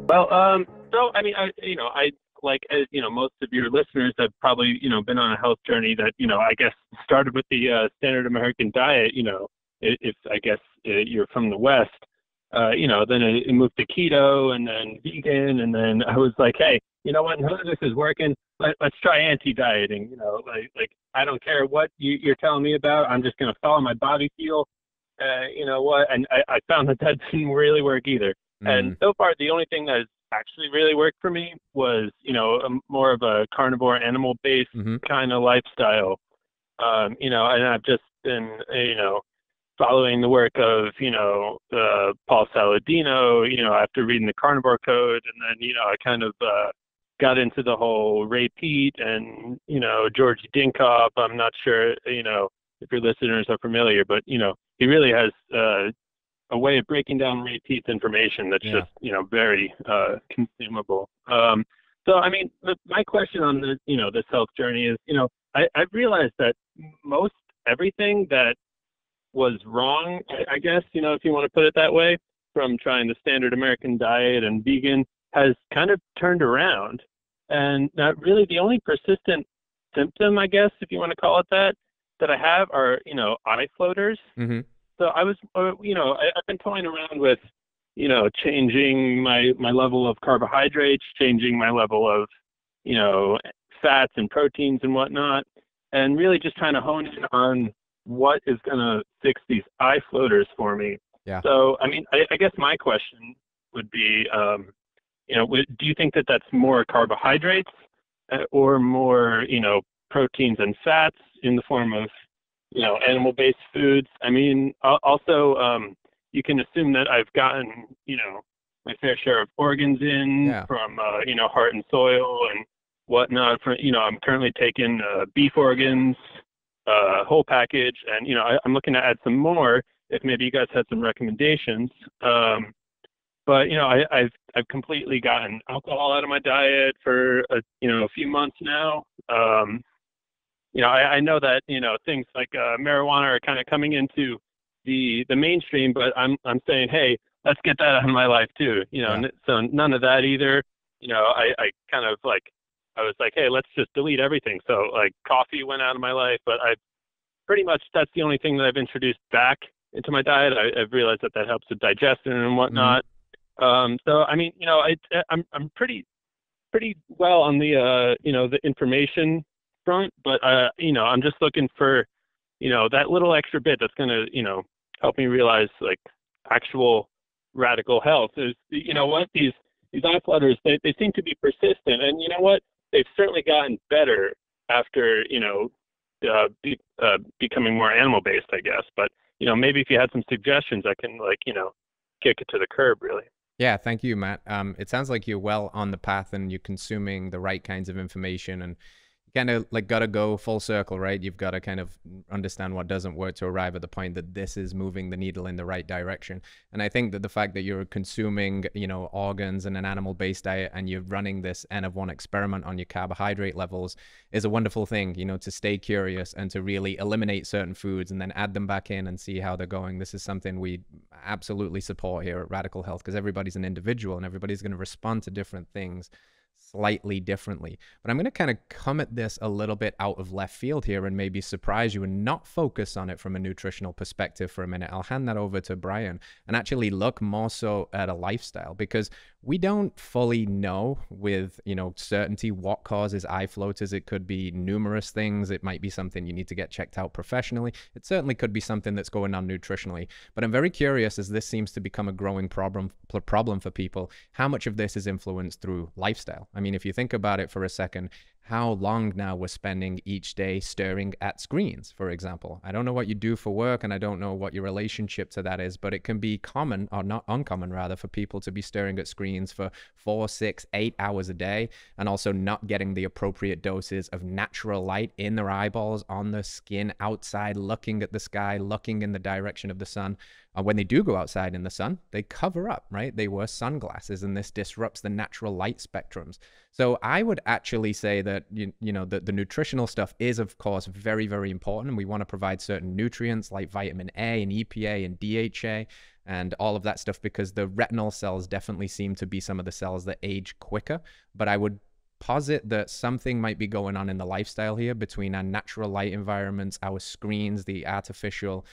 Well, so I mean, I like, most of your listeners have probably, been on a health journey that, I guess started with the standard American diet. If I guess you're from the West, then it moved to keto and then vegan, and then I was like, hey, you know what? None of this is working. Let's try anti-dieting. Like I don't care what you're telling me about. I'm just gonna follow my body feel. You know what? And I found that that didn't really work either. And Mm, so far, the only thing that has actually really worked for me was, more of a carnivore, animal-based hmm kind of lifestyle. And I've just been, following the work of, Paul Saladino, after reading the Carnivore Code, and then, I kind of got into the whole Ray Peat and, George Dinkoff. I'm not sure, if your listeners are familiar, but, he really has a way of breaking down repeat information that's yeah. just, very consumable. So, I mean, my question on the, this health journey is, I've realized that most everything that was wrong, I guess, if you want to put it that way, from trying the standard American diet and vegan has kind of turned around. And not really the only persistent symptom, I guess, if you want to call it that, that I have are, eye floaters. hmm So I was, I've been toying around with, changing my level of carbohydrates, changing my level of, you know, fats and proteins and whatnot, and really just trying to hone in on what is going to fix these eye floaters for me. Yeah. So, I mean, I guess my question would be, do you think that that's more carbohydrates or more, proteins and fats in the form of animal-based foods? I mean, also, you can assume that I've gotten, my fair share of organs in Yeah. from, heart and soil and whatnot. I'm currently taking beef organs, whole package, and I'm looking to add some more. If maybe you guys had some recommendations. But I've completely gotten alcohol out of my diet for a few months now. I know that things like marijuana are kind of coming into the mainstream, but I'm saying, hey, let's get that out of my life too. Yeah. So none of that either. I kind of like I was like, hey, let's just delete everything. So like coffee went out of my life, but I pretty much that's the only thing that I've introduced back into my diet. I've realized that that helps with digestion and hmm whatnot. So I mean, I'm pretty well on the the information front, but I'm just looking for that little extra bit that's gonna help me realize like actual radical health. Is what these eye flutters they seem to be persistent, and you know what they've certainly gotten better after becoming more animal based, I guess. But maybe if you had some suggestions, I can like kick it to the curb really. Yeah, thank you, Matt. It sounds like you're well on the path and you're consuming the right kinds of information, and you kind of like got to go full circle, right? You've got to kind of understand what doesn't work to arrive at the point that this is moving the needle in the right direction. And I think that the fact that you're consuming, organs in an animal-based diet and you're running this N of one experiment on your carbohydrate levels is a wonderful thing, to stay curious and to really eliminate certain foods and then add them back in and see how they're going. This is something we absolutely support here at Radical Health because everybody's an individual and everybody's going to respond to different things slightly differently. But I'm going to kind of come at this a little bit out of left field here and maybe surprise you and not focus on it from a nutritional perspective for a minute. I'll hand that over to Brian and actually look more so at a lifestyle because we don't fully know with, certainty what causes eye floaters. It could be numerous things. It might be something you need to get checked out professionally. It certainly could be something that's going on nutritionally. But I'm very curious as this seems to become a growing problem for people, how much of this is influenced through lifestyle. I mean, if you think about it for a second, how long now we're spending each day staring at screens, for example. I don't know what you do for work and I don't know what your relationship to that is, but it can be common or not uncommon rather for people to be staring at screens for 4, 6, 8 hours a day and also not getting the appropriate doses of natural light in their eyeballs, on the skin, outside, looking at the sky, looking in the direction of the sun. When they do go outside in the sun, they cover up, right? They wear sunglasses and this disrupts the natural light spectrums. So I would actually say that, the nutritional stuff is, of course, very, very important. And we want to provide certain nutrients like vitamin A and EPA and DHA. and all of that stuff, because the retinal cells definitely seem to be some of the cells that age quicker. But I would posit that something might be going on in the lifestyle here between our natural light environments, our screens, the artificial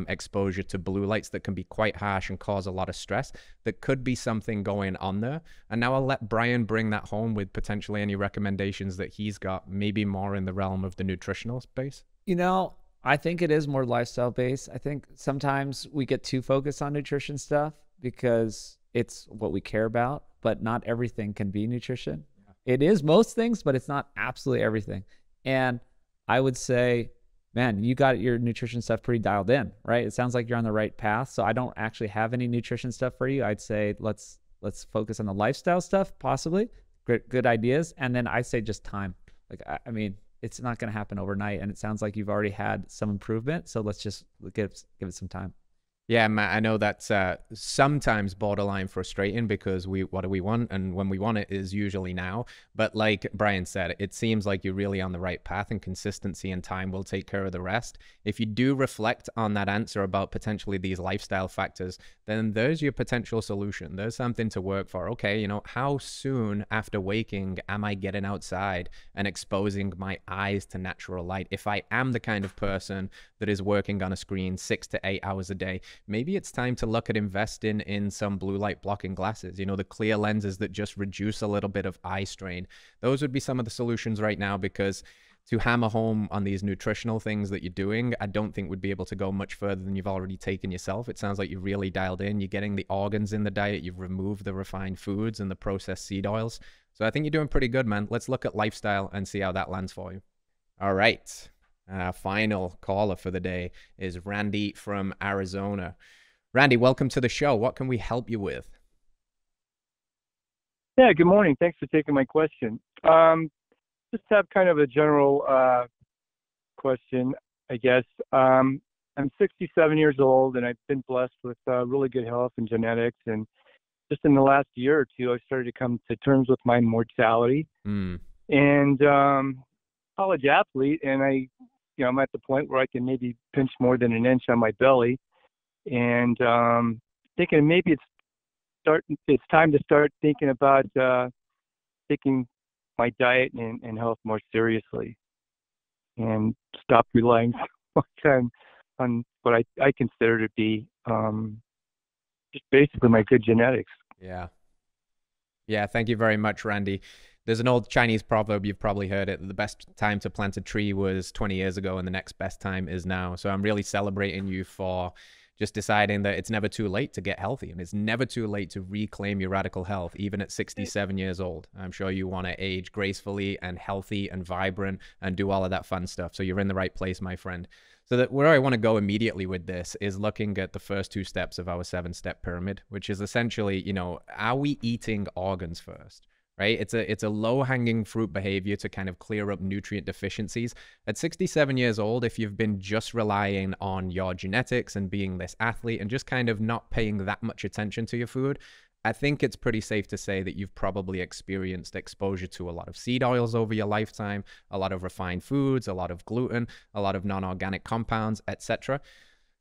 exposure to blue lights that can be quite harsh and cause a lot of stress. That could be something going on there. And now I'll let Brian bring that home with potentially any recommendations that he's got, maybe more in the realm of the nutritional space. I think it is more lifestyle based. I think sometimes we get too focused on nutrition stuff because it's what we care about, but not everything can be nutrition. It is most things, but it's not absolutely everything. And I would say, man, you got your nutrition stuff pretty dialed in, right? It sounds like you're on the right path. So I don't actually have any nutrition stuff for you. I'd say let's focus on the lifestyle stuff, possibly. Good ideas. And then I say just time. I mean, it's not going to happen overnight. And it sounds like you've already had some improvement. So let's just give it some time. Yeah, Matt, I know that's sometimes borderline frustrating because what do we want? And when we want it is usually now. But like Brian said, it seems like you're really on the right path, and consistency and time will take care of the rest. If you do reflect on that answer about potentially these lifestyle factors, then there's your potential solution. There's something to work for. Okay, how soon after waking am I getting outside and exposing my eyes to natural light? If I am the kind of person that is working on a screen 6 to 8 hours a day, maybe it's time to look at investing in some blue light blocking glasses, the clear lenses that just reduce a little bit of eye strain. Those would be some of the solutions right now, because to hammer home on these nutritional things that you're doing, I don't think would be able to go much further than you've already taken yourself. It sounds like you've really dialed in. You're getting the organs in the diet. You've removed the refined foods and the processed seed oils. So I think you're doing pretty good, man. Let's look at lifestyle and see how that lands for you. All right. Final caller for the day is Randy from Arizona. Randy, welcome to the show. What can we help you with? Yeah, good morning. Thanks for taking my question. Just have kind of a general question, I guess. I'm 67 years old, and I've been blessed with really good health and genetics. And just in the last year or two, I started to come to terms with my mortality. And college athlete, and I'm at the point where I can maybe pinch more than an inch on my belly, and thinking maybe it's time to start thinking about taking my diet and health more seriously, and stop relying so much on what I consider to be just basically my good genetics. Yeah. Thank you very much, Randy. There's an old Chinese proverb, you've probably heard it: the best time to plant a tree was 20 years ago, and the next best time is now. So I'm really celebrating you for just deciding that it's never too late to get healthy, and it's never too late to reclaim your radical health, even at 67 years old. I'm sure you want to age gracefully and healthy and vibrant and do all of that fun stuff. So you're in the right place, my friend. So that where I want to go immediately with this is looking at the first 2 steps of our 7-step pyramid, which is essentially, are we eating organs first? Right? It's a low-hanging fruit behavior to kind of clear up nutrient deficiencies. At 67 years old, if you've been just relying on your genetics and being this athlete and just kind of not paying that much attention to your food, I think it's pretty safe to say that you've probably experienced exposure to a lot of seed oils over your lifetime, a lot of refined foods, a lot of gluten, a lot of non-organic compounds, etc.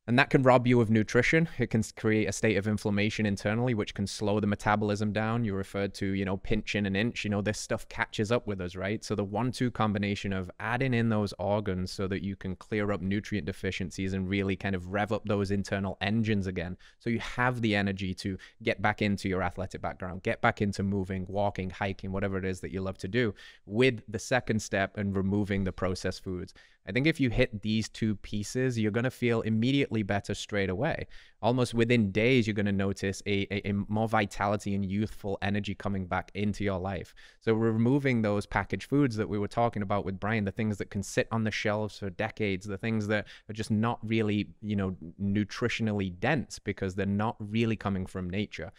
And that can rob you of nutrition. It can create a state of inflammation internally, which can slow the metabolism down. You referred to, pinching an inch. This stuff catches up with us, right? So the 1-2 combination of adding in those organs so that you can clear up nutrient deficiencies and really kind of rev up those internal engines again, so you have the energy to get back into your athletic background, get back into moving, walking, hiking, whatever it is that you love to do, with the second step and removing the processed foods. I think if you hit these 2 pieces, you're going to feel immediately better straight away. Almost within days, you're going to notice a more vitality and youthful energy coming back into your life. So removing those packaged foods that we were talking about with Brian, the things that can sit on the shelves for decades, the things that are just not really, nutritionally dense because they're not really coming from nature.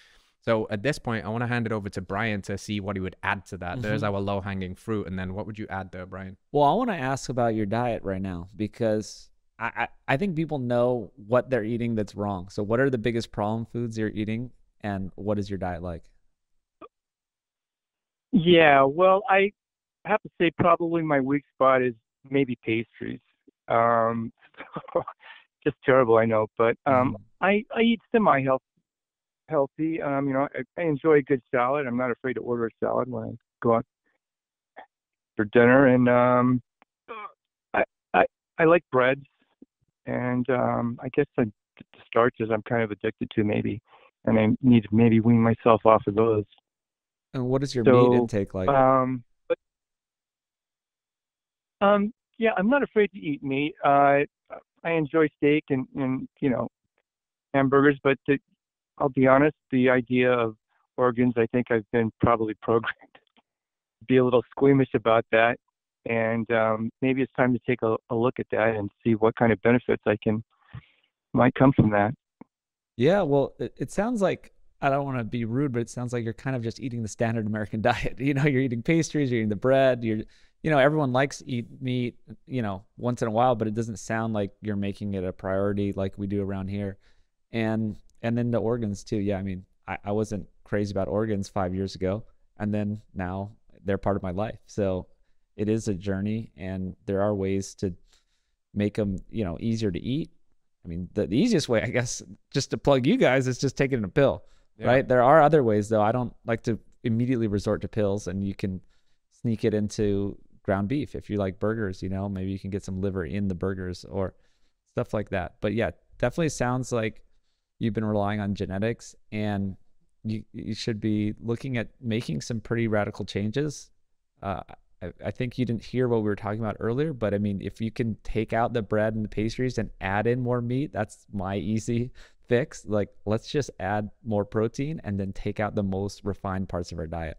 So at this point, I want to hand it over to Brian to see what he would add to that. There's our low-hanging fruit. And then what would you add there, Brian? Well, I want to ask about your diet right now, because I think people know what they're eating that's wrong. So what are the biggest problem foods you're eating, and what is your diet like? Yeah, well, I have to say probably my weak spot is maybe pastries. just terrible, I know. But Mhm. I eat healthy. I enjoy a good salad. I'm not afraid to order a salad when I go out for dinner, and I I I like breads, and I guess the starches I'm kind of addicted to maybe, and I need to maybe wean myself off of those. And what is your meat So, intake like? but yeah, I'm not afraid to eat meat. I enjoy steak and hamburgers, but I'll be honest, the idea of organs, I think I've been probably programmed to be a little squeamish about that. And maybe it's time to take a look at that and see what kind of benefits might come from that. Yeah, well, it sounds like, I don't want to be rude, but it sounds like you're kind of just eating the standard American diet. You're eating pastries, you're eating the bread, everyone likes to eat meat, once in a while, but it doesn't sound like you're making it a priority like we do around here. And then the organs too. Yeah, I mean, I wasn't crazy about organs 5 years ago, and then now they're part of my life. So it is a journey, and there are ways to make them, easier to eat. I mean, the easiest way, I guess, just to plug you guys, is just taking a pill, right? There are other ways, though. I don't like to immediately resort to pills, and you can sneak it into ground beef. If you like burgers, maybe you can get some liver in the burgers or stuff like that. But yeah, definitely sounds like you've been relying on genetics, and you should be looking at making some pretty radical changes. I think you didn't hear what we were talking about earlier, but I mean, if you can take out the bread and the pastries and add in more meat, that's my easy fix. Like, let's just add more protein and then take out the most refined parts of our diet.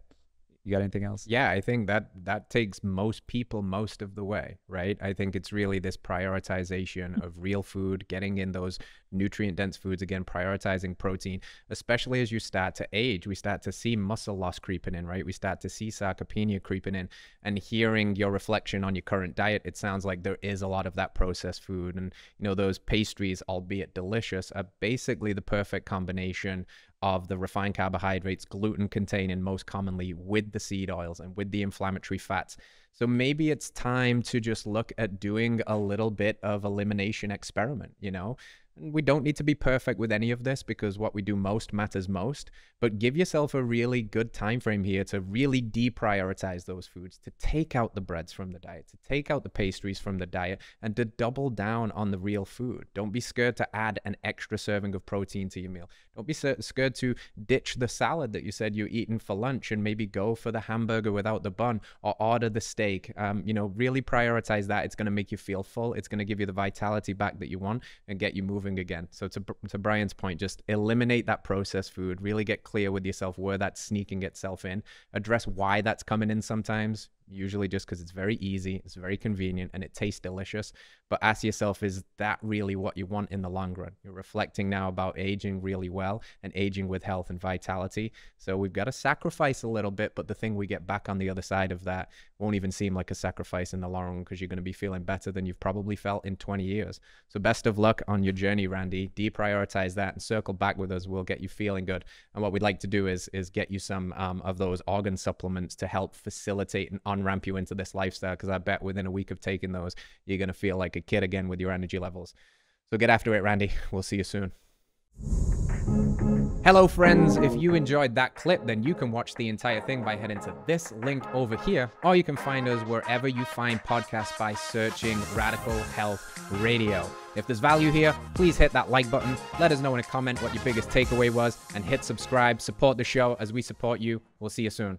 You got anything else? Yeah, I think that takes most people most of the way, right? I think it's really this prioritization of real food, getting in those nutrient dense foods again, prioritizing protein, especially as you start to age. We start to see muscle loss creeping in, right? We start to see sarcopenia creeping in, and hearing your reflection on your current diet, it sounds like there is a lot of that processed food. And those pastries, albeit delicious, are basically the perfect combination of the refined carbohydrates, gluten containing most commonly, with the seed oils and with the inflammatory fats. So maybe it's time to just look at doing a little bit of elimination experiment, And we don't need to be perfect with any of this, because what we do most matters most, but give yourself a really good time frame here to really deprioritize those foods, to take out the breads from the diet, to take out the pastries from the diet, and to double down on the real food. Don't be scared to add an extra serving of protein to your meal. Don't be scared to ditch the salad that you said you're eating for lunch and maybe go for the hamburger without the bun, or order the steak. Really prioritize that. It's going to make you feel full. It's going to give you the vitality back that you want and get you moving again. So to Brian's point, just eliminate that processed food, really get clear with yourself where that's sneaking itself in, address why that's coming in sometimes, usually just because it's very easy, it's very convenient, and it tastes delicious. But ask yourself, is that really what you want in the long run? You're reflecting now about aging really well and aging with health and vitality. So we've got to sacrifice a little bit, but the thing we get back on the other side of that won't even seem like a sacrifice in the long run, because you're going to be feeling better than you've probably felt in 20 years. So best of luck on your journey, Randy. Deprioritize that and circle back with us. We'll get you feeling good. And what we'd like to do is get you some of those organ supplements to help facilitate and on-ramp you into this lifestyle, because I bet within a week of taking those, you're going to feel like a kid again with your energy levels. So get after it, Randy. We'll see you soon. Hello friends, if you enjoyed that clip, then you can watch the entire thing by heading to this link over here, or you can find us wherever you find podcasts by searching Radical Health Radio. If there's value here, please hit that like button, let us know in a comment what your biggest takeaway was, and hit subscribe. Support the show as we support you. We'll see you soon.